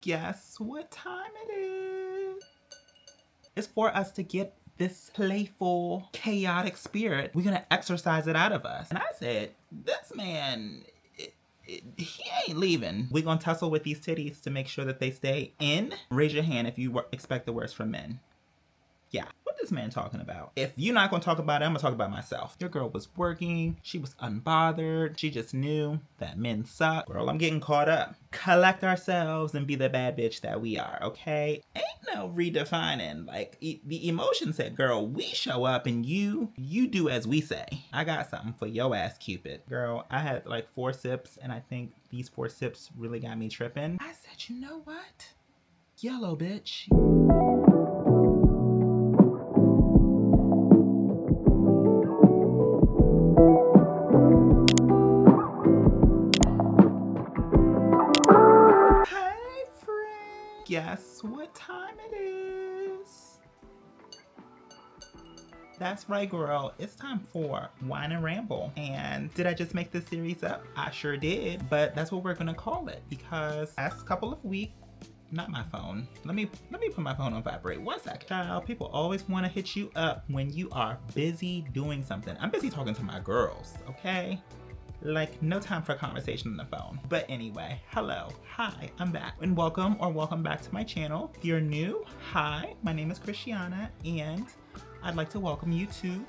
Guess what time it is? It's for us to get this playful, chaotic spirit. We're gonna exercise it out of us. And I said, this man, he ain't leaving. We're gonna tussle with these titties to make sure that they stay in. Raise your hand if you expect the worst from men. Yeah, what this man talking about? If you're not gonna talk about it, I'm gonna talk about myself. Your girl was working, she was unbothered, she just knew that men suck. Girl, I'm getting caught up. Collect ourselves and be the bad bitch that we are, okay? Ain't no redefining. Like, the emotion said, girl, we show up and you do as we say. I got something for your ass, Cupid. Girl, I had like 4 sips and I think these 4 sips really got me tripping. I said, you know what? Yellow bitch. Guess what time it is? That's right, girl. It's time for Wine and Ramble. And did I just make this series up? I sure did, but that's what we're gonna call it because last couple of weeks, not my phone. Let me put my phone on vibrate. 1 second. Child, people always want to hit you up when you are busy doing something. I'm busy talking to my girls, okay? Like, no time for conversation on the phone. But anyway, hello, hi, I'm back. And welcome back to my channel. If you're new, hi, my name is Christiana, and I'd like to welcome you to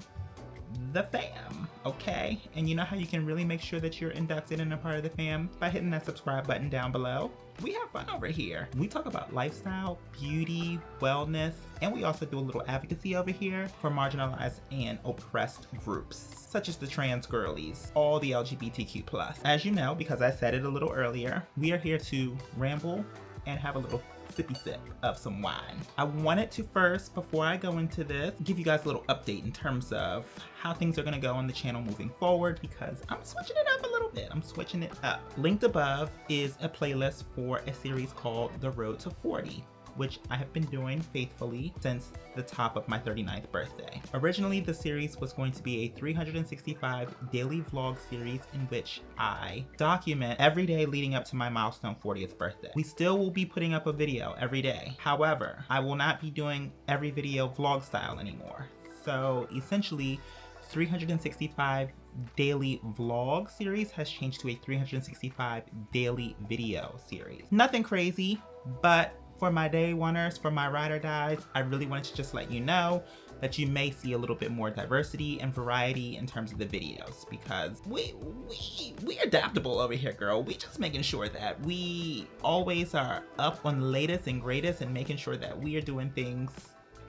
the fam, okay? And you know how you can really make sure that you're inducted and a part of the fam? By hitting that subscribe button down below. We have fun over here. We talk about lifestyle, beauty, wellness, and we also do a little advocacy over here for marginalized and oppressed groups, such as the trans girlies, all the LGBTQ+. As you know, because I said it a little earlier, we are here to ramble and have a little sippy sip of some wine. I wanted to first, before I go into this, give you guys a little update in terms of how things are gonna go on the channel moving forward because I'm switching it up a little bit. I'm switching it up. Linked above is a playlist for a series called The Road to 40, which I have been doing faithfully since the top of my 39th birthday. Originally, the series was going to be a 365 daily vlog series in which I document every day leading up to my milestone 40th birthday. We still will be putting up a video every day. However, I will not be doing every video vlog style anymore. So essentially, 365 daily vlog series has changed to a 365 daily video series. Nothing crazy, but for my day oneers, for my ride or dies, I really wanted to just let you know that you may see a little bit more diversity and variety in terms of the videos because we adaptable over here, girl. We just making sure that we always are up on the latest and greatest and making sure that we are doing things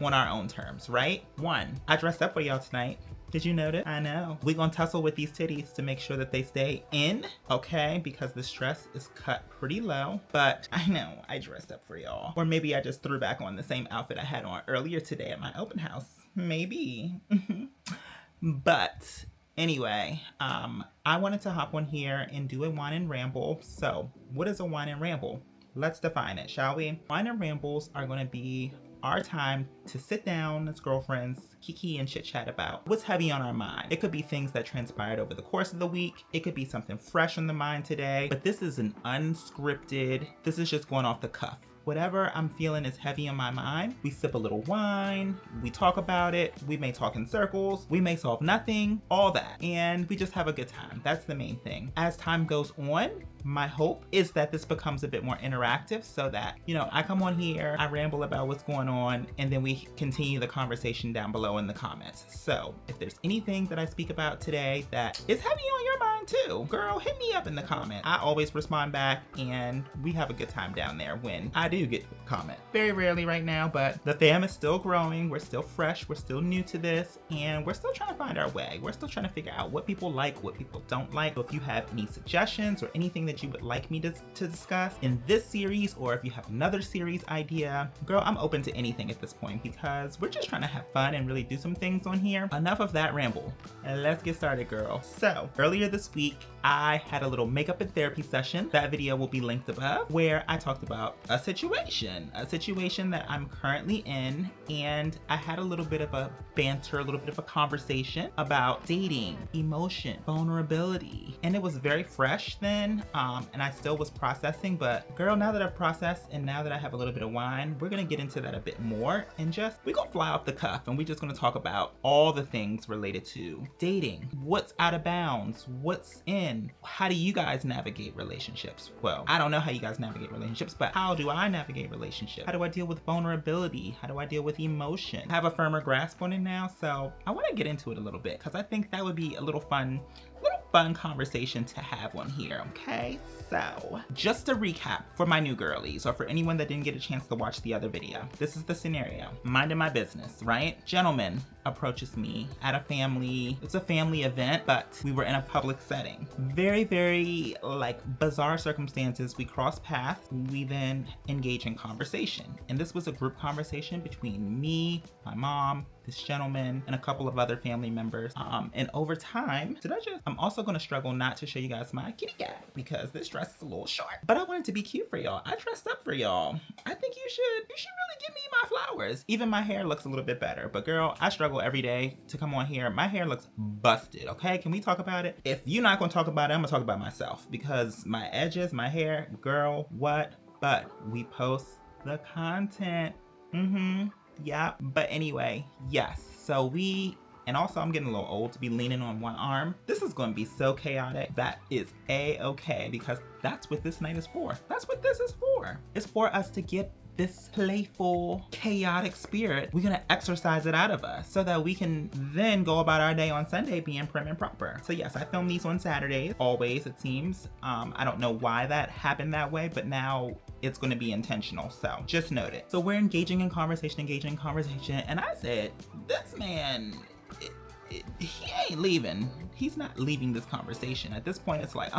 on our own terms, right? 1, I dressed up for y'all tonight. Did you notice? I know. We're gonna tussle with these titties to make sure that they stay in, okay? Because this dress is cut pretty low, but I know I dressed up for y'all. Or maybe I just threw back on the same outfit I had on earlier today at my open house. Maybe. But anyway, I wanted to hop on here and do a wine and ramble. So what is a wine and ramble? Let's define it, shall we? Wine and rambles are gonna be our time to sit down as girlfriends, kiki and chit chat about what's heavy on our mind. It could be things that transpired over the course of the week. It could be something fresh on the mind today, but this is an unscripted, this is just going off the cuff. Whatever I'm feeling is heavy on my mind, we sip a little wine, we talk about it, we may talk in circles, we may solve nothing, all that. And we just have a good time. That's the main thing. As time goes on, my hope is that this becomes a bit more interactive so that, you know, I come on here, I ramble about what's going on, and then we continue the conversation down below in the comments. So if there's anything that I speak about today that is heavy on your mind too, girl, hit me up in the comment. I always respond back and we have a good time down there when I do get a comment. Very rarely right now, but the fam is still growing. We're still fresh. We're still new to this and we're still trying to find our way. We're still trying to figure out what people like, what people don't like. So if you have any suggestions or anything that you would like me to discuss in this series, or if you have another series idea, girl, I'm open to anything at this point because we're just trying to have fun and really do some things on here. Enough of that ramble. And let's get started, girl. So earlier this this week I had a little makeup and therapy session. That video will be linked above, where I talked about a situation that I'm currently in, and I had a little bit of a banter, a little bit of a conversation about dating, emotion, vulnerability, and it was very fresh then, and I still was processing, but girl, now that I've processed and now that I have a little bit of wine, we're gonna get into that a bit more, and we're gonna fly off the cuff, and we're just gonna talk about all the things related to dating, what's out of bounds, what's in, how do you guys navigate relationships? Well, I don't know how you guys navigate relationships, but how do I navigate relationships? How do I deal with vulnerability? How do I deal with emotion? I have a firmer grasp on it now, so I want to get into it a little bit because I think that would be a little fun conversation to have on here, okay? So, just to recap for my new girlies, or for anyone that didn't get a chance to watch the other video, this is the scenario. Minding my business, right? Gentleman approaches me at it's a family event, but we were in a public setting. Very, very bizarre circumstances. We cross paths, we then engage in conversation. And this was a group conversation between me, my mom, this gentleman, and a couple of other family members. And over time, I'm also gonna struggle not to show you guys my kitty cat because this dress is a little short, but I wanted to be cute for y'all. I dressed up for y'all. I think you should really give me my flowers. Even my hair looks a little bit better, but girl, I struggle every day to come on here. My hair looks busted, okay? Can we talk about it? If you're not gonna talk about it, I'm gonna talk about myself because my edges, my hair, girl, what? But we post the content. Yeah, but anyway, yes. So and also I'm getting a little old to be leaning on one arm. This is going to be so chaotic. That is a-okay because that's what this night is for. That's what this is for. It's for us to get this playful, chaotic spirit. We're gonna exercise it out of us so that we can then go about our day on Sunday being prim and proper. So yes, I film these on Saturdays, always it seems. I don't know why that happened that way, but now it's gonna be intentional, so just note it. So we're engaging in conversation, and I said, this man, he ain't leaving. He's not leaving this conversation. At this point, it's like,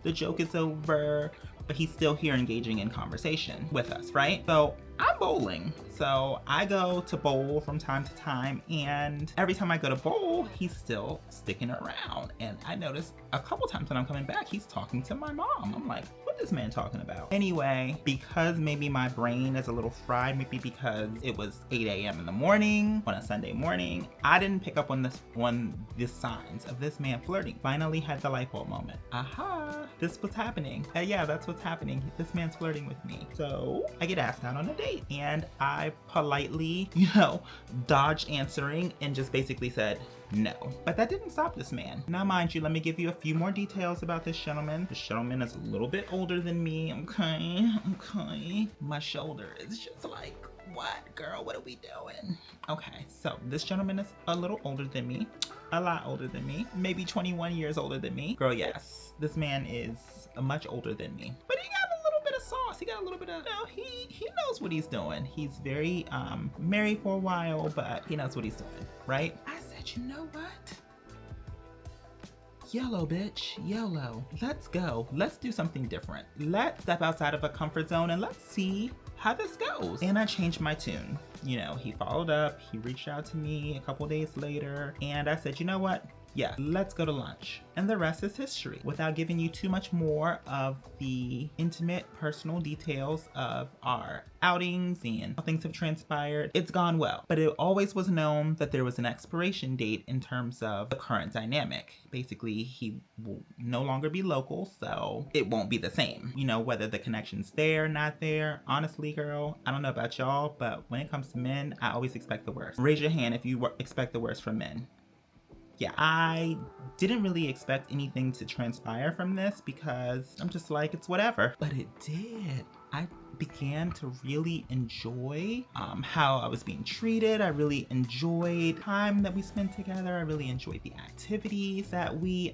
the joke is over, but he's still here engaging in conversation with us, right? So I'm bowling. So I go to bowl from time to time, and every time I go to bowl, he's still sticking around. And I noticed a couple times when I'm coming back, he's talking to my mom. I'm like, what is this man talking about? Anyway, because maybe my brain is a little fried, maybe because it was 8 a.m. in the morning on a Sunday morning, I didn't pick up on the signs of this man flirting. Finally had the light bulb moment. This was happening. Yeah, that's what's happening. This man's flirting with me. So I get asked out on a date, and I politely, dodged answering and just basically said no. But that didn't stop this man. Now, mind you, let me give you a few more details about this gentleman. This gentleman is a little bit older than me, okay? My shoulder is just like, what, girl, what are we doing? Okay, so this gentleman is a little older than me, a lot older than me, maybe 21 years older than me. Girl, yes, this man is much older than me, but he got a little bit of sauce. He got a little bit of, he knows what he's doing. He's very married for a while, but he knows what he's doing, right? I said, you know what? YOLO, bitch, YOLO. Let's go. Let's do something different. Let's step outside of a comfort zone and let's see how this goes. And I changed my tune. He followed up, he reached out to me a couple days later, and I said, you know what? Yeah, let's go to lunch. And the rest is history. Without giving you too much more of the intimate, personal details of our outings and how things have transpired, it's gone well. But it always was known that there was an expiration date in terms of the current dynamic. Basically, he will no longer be local, so it won't be the same. Whether the connection's there, not there. Honestly, girl, I don't know about y'all, but when it comes to men, I always expect the worst. Raise your hand if you expect the worst from men. Yeah, I didn't really expect anything to transpire from this because I'm just like, it's whatever. But it did. I began to really enjoy how I was being treated. I really enjoyed time that we spent together. I really enjoyed the activities that we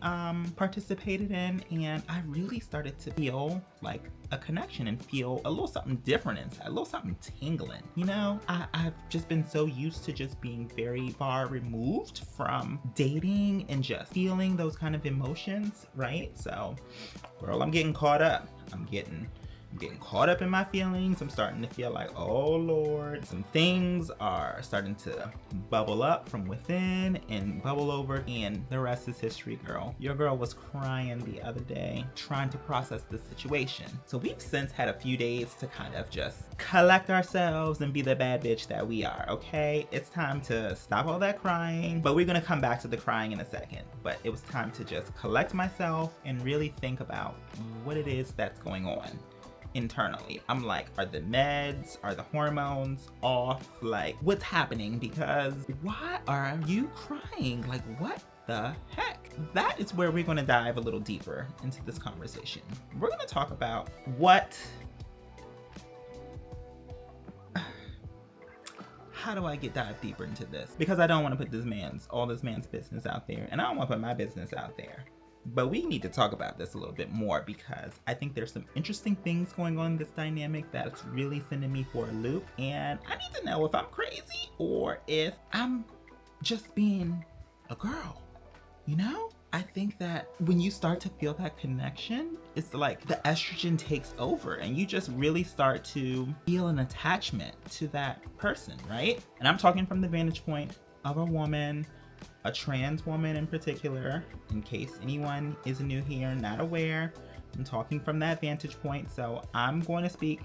participated in. And I really started to feel like a connection and feel a little something different inside, a little something tingling. I've just been so used to just being very far removed from dating and just feeling those kind of emotions, right? So, girl, I'm getting caught up. I'm getting I'm getting caught up in my feelings. I'm starting to feel like, oh Lord, some things are starting to bubble up from within and bubble over, and the rest is history, girl. Your girl was crying the other day trying to process this situation. So we've since had a few days to kind of just collect ourselves and be the bad bitch that we are, okay? It's time to stop all that crying, but we're gonna come back to the crying in a second. But it was time to just collect myself and really think about what it is that's going on internally. I'm like, are the meds, are the hormones off? Like, what's happening? Because why are you crying? Like, what the heck? That is where we're going to dive a little deeper into this conversation. We're going to talk about how do I dive deeper into this? Because I don't want to put all this man's business out there, and I don't want to put my business out there. But we need to talk about this a little bit more, because I think there's some interesting things going on in this dynamic that's really sending me for a loop. And I need to know if I'm crazy or if I'm just being a girl, you know? I think that when you start to feel that connection, it's like the estrogen takes over and you just really start to feel an attachment to that person, right? And I'm talking from the vantage point of a woman, a trans woman in particular, in case anyone is new here, not aware. I'm talking from that vantage point, so I'm going to speak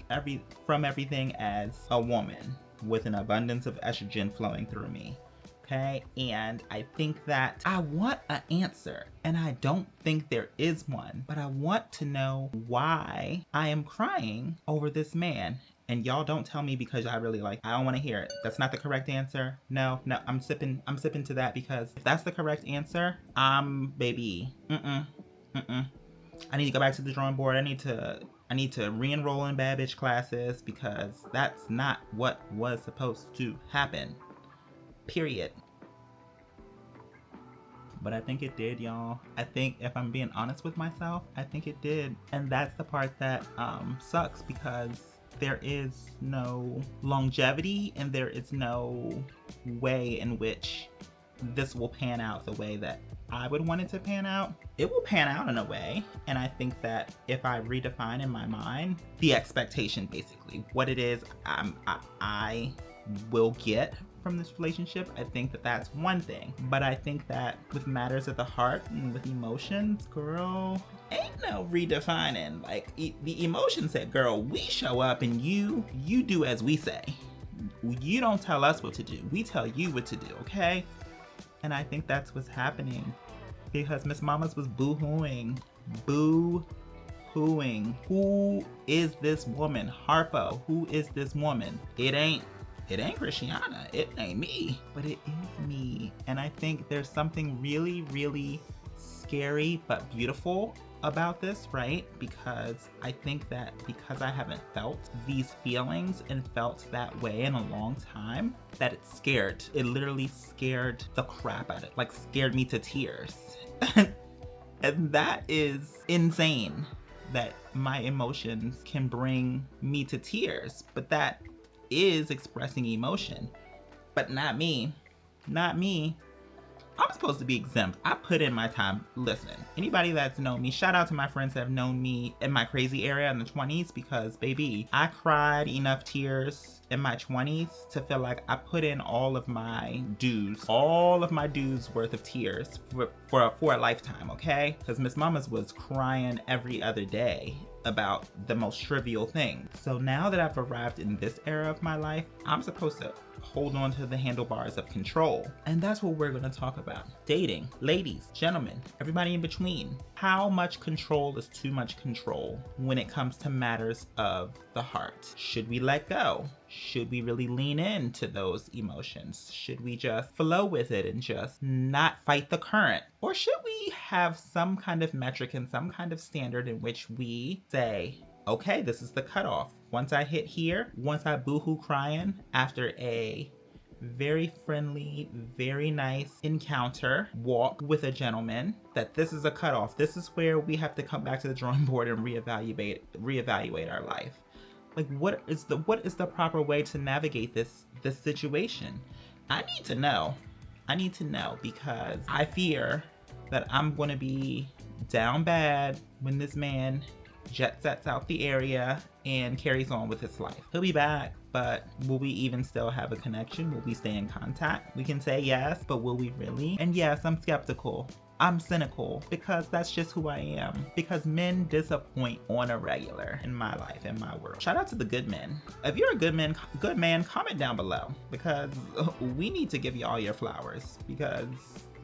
from everything as a woman with an abundance of estrogen flowing through me, okay? And I think that I want an answer, and I don't think there is one, but I want to know why I am crying over this man. And y'all don't tell me because I don't want to hear it. That's not the correct answer. No, I'm sipping to that, because if that's the correct answer, I need to go back to the drawing board. I need to re-enroll in bad bitch classes, because that's not what was supposed to happen. Period. But I think it did, y'all. I think, if I'm being honest with myself, I think it did. And that's the part that sucks, because there is no longevity and there is no way in which this will pan out the way that I would want it to pan out. It will pan out in a way, and I think that if I redefine in my mind the expectation, basically what it is I will get from this relationship, I think that that's one thing. But I think that with matters of the heart and with emotions, girl, ain't no redefining. Like, the emotion said, girl, we show up and you do as we say. You don't tell us what to do. We tell you what to do, okay? And I think that's what's happening, because Miss Mamas was boo-hooing. Boo-hooing. Who is this woman? Harpo, who is this woman? It ain't Christiana. It ain't me. But it is me. And I think there's something really, really scary but beautiful about this, right? Because I think that because I haven't felt these feelings and felt that way in a long time, that it's scared. It literally scared the crap out of it. Like, scared me to tears. And that is insane, that my emotions can bring me to tears. But that is expressing emotion. But not me. Not me. I'm supposed to be exempt. I put in my time. Listen, anybody that's known me, shout out to my friends that have known me in my crazy area in the 20s, because baby, I cried enough tears in my 20s to feel like I put in all of my dues worth of tears for a lifetime, okay? Because Miss Mamas was crying every other day about the most trivial things. So now that I've arrived in this era of my life, I'm supposed to hold on to the handlebars of control. And that's what we're going to talk about. Dating. Ladies, gentlemen, everybody in between. How much control is too much control when it comes to matters of the heart? Should we let go? Should we really lean into those emotions? Should we just flow with it and just not fight the current? Or should we have some kind of metric and some kind of standard in which we say, okay, this is the cutoff. Once I hit here, once I boohoo crying after a very friendly, very nice encounter, walk with a gentleman, that this is a cutoff. This is where we have to come back to the drawing board and reevaluate our life. Like, what is the proper way to navigate this situation? I need to know, because I fear that I'm going to be down bad when this man jet sets out the area, and carries on with his life. He'll be back, but will we even still have a connection? Will we stay in contact? We can say yes, but will we really? And yes, I'm skeptical. I'm cynical because that's just who I am. Because men disappoint on a regular in my life, in my world. Shout out to the good men. If you're a good man, comment down below because we need to give you all your flowers because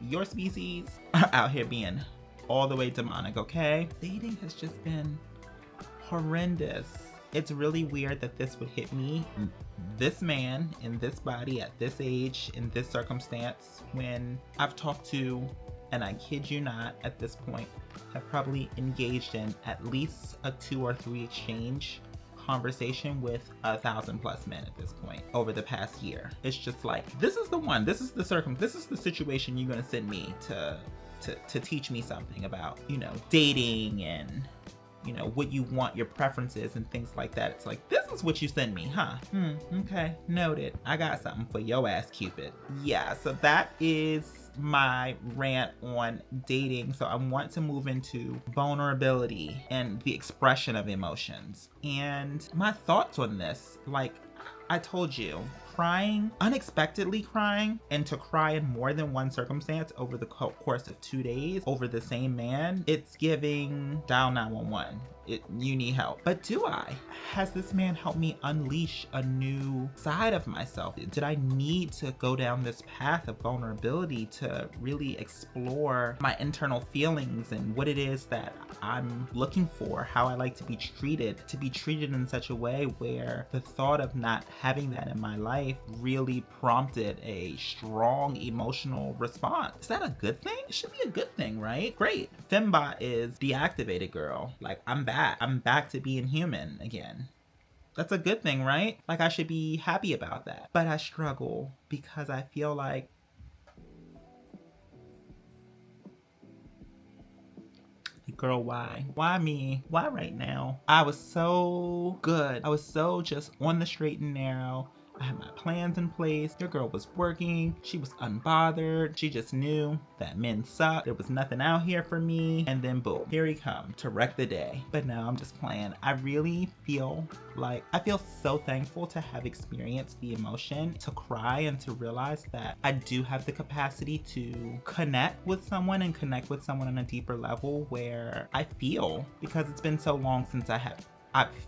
your species are out here being all the way demonic, okay? Dating has just been horrendous. It's really weird that this would hit me, this man in this body at this age, in this circumstance, when I've talked to, and I kid you not, at this point, have probably engaged in at least a 2 or 3 exchange conversation with 1,000+ men at this point over the past year. It's just like, this is the one, this is the situation you're gonna send me to teach me something about, you know, dating and, you know, what you want, your preferences and things like that. It's like, this is what you send me, huh? Okay, noted. I got something for your ass, Cupid. Yeah, so that is my rant on dating. So I want to move into vulnerability and the expression of emotions. And my thoughts on this, like I told you, crying, unexpectedly crying, and to cry in more than one circumstance over the course of 2 days over the same man, it's giving dial 911. You need help. But do I? Has this man helped me unleash a new side of myself? Did I need to go down this path of vulnerability to really explore my internal feelings and what it is that I'm looking for, how I like to be treated in such a way where the thought of not having that in my life really prompted a strong emotional response? Is that a good thing? It should be a good thing, right? Great. Fembot is deactivated, girl. Like, I'm back to being human again. That's a good thing, right? Like, I should be happy about that. But I struggle because I feel like girl, why? Why me? Why right now? I was so good. I was so just on the straight and narrow. I had my plans in place. Your girl was working. She was unbothered. She just knew that men suck. There was nothing out here for me. And then boom, here he come to wreck the day. But now I'm just playing. I really feel like, I feel so thankful to have experienced the emotion, to cry and to realize that I do have the capacity to connect with someone and connect with someone on a deeper level where I feel, because it's been so long since I've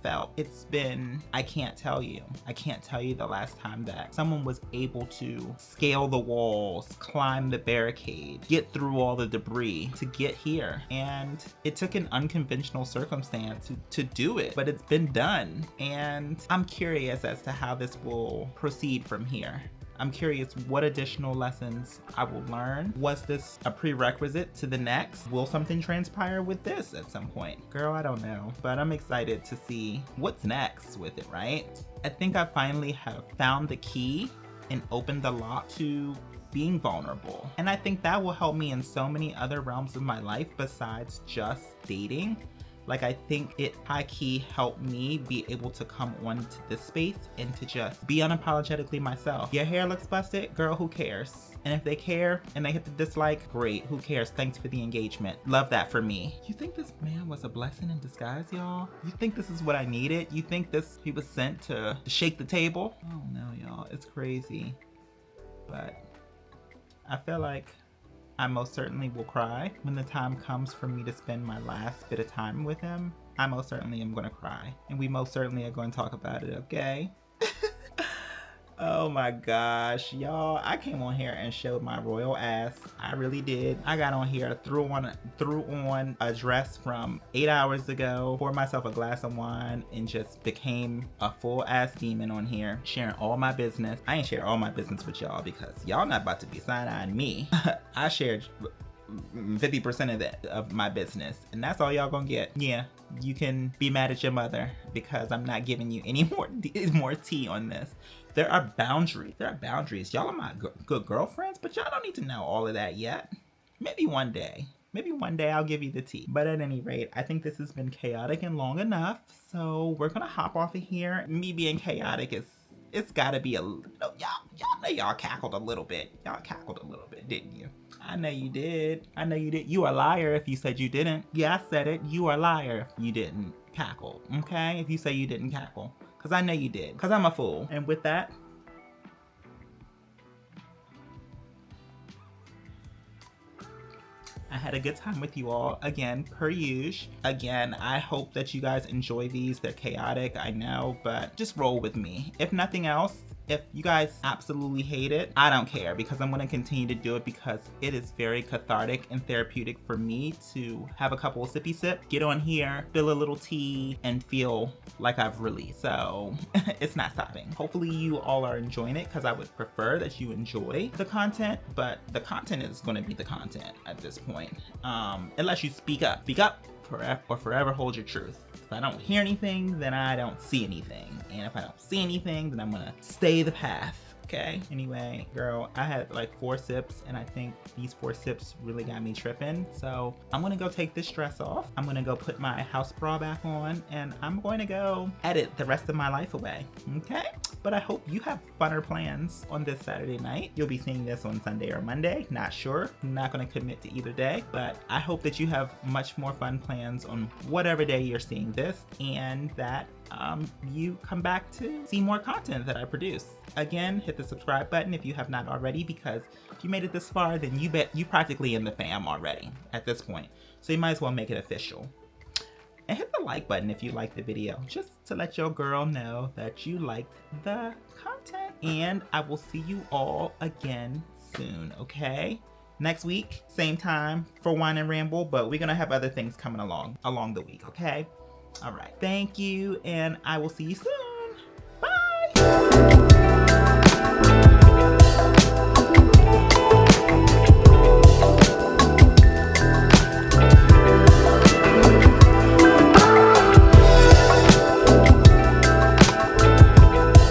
felt. It's been, I can't tell you the last time that someone was able to scale the walls, climb the barricade, get through all the debris to get here. And it took an unconventional circumstance to do it, but it's been done. And I'm curious as to how this will proceed from here. I'm curious what additional lessons I will learn. Was this a prerequisite to the next? Will something transpire with this at some point? Girl, I don't know, but I'm excited to see what's next with it, right? I think I finally have found the key and opened the lock to being vulnerable. And I think that will help me in so many other realms of my life besides just dating. Like, I think it high-key helped me be able to come onto this space and to just be unapologetically myself. Your hair looks busted? Girl, who cares? And if they care and they hit the dislike, great, who cares? Thanks for the engagement. Love that for me. You think this man was a blessing in disguise, y'all? You think this is what I needed? You think he was sent to shake the table? Oh no, y'all, it's crazy. But I feel like I most certainly will cry when the time comes for me to spend my last bit of time with him. I most certainly am gonna cry. And we most certainly are going to talk about it, okay? Oh my gosh, y'all. I came on here and showed my royal ass. I really did. I got on here, threw on a dress from 8 hours ago, poured myself a glass of wine, and just became a full ass demon on here, sharing all my business. I ain't share all my business with y'all because y'all not about to be side-eyeing me. I shared 50% of my business, and that's all y'all gonna get. Yeah, you can be mad at your mother because I'm not giving you any more tea on this. There are boundaries. Y'all are my good girlfriends, but y'all don't need to know all of that yet. Maybe one day I'll give you the tea. But at any rate, I think this has been chaotic and long enough, so we're gonna hop off of here. Me being chaotic it's gotta be y'all know y'all cackled a little bit. Y'all cackled a little bit, didn't you? I know you did. You a liar if you said you didn't. Yeah, I said it. You are a liar if you didn't. cackle, okay? If you say you didn't cackle, because I know you did, because I'm a fool. And with that, I had a good time with you all, again, per usual. Again, I hope that you guys enjoy these. They're chaotic, I know, but just roll with me. If nothing else, if you guys absolutely hate it, I don't care, because I'm going to continue to do it because it is very cathartic and therapeutic for me to have a couple of sippy sip, get on here, feel a little tea, and feel like I've released. So it's not stopping. Hopefully you all are enjoying it, because I would prefer that you enjoy the content, but the content is going to be the content at this point. Unless you speak up. Speak up or forever hold your truth. If I don't hear anything, then I don't see anything. And if I don't see anything, then I'm gonna stay the path. Okay. Anyway, girl, I had like 4 sips, and I think these 4 sips really got me tripping. So I'm gonna go take this dress off. I'm gonna go put my house bra back on, and I'm going to go edit the rest of my life away. Okay. But I hope you have funner plans on this Saturday night. You'll be seeing this on Sunday or Monday. Not sure. I'm not gonna commit to either day, but I hope that you have much more fun plans on whatever day you're seeing this, and that you come back to see more content that I produce. Again, hit the subscribe button if you have not already, because if you made it this far, then you bet you practically in the fam already at this point. So you might as well make it official. And hit the like button if you liked the video, just to let your girl know that you liked the content. And I will see you all again soon, okay? Next week, same time for Wine and Ramble, but we're gonna have other things coming along the week, okay? All right, thank you, and I will see you soon.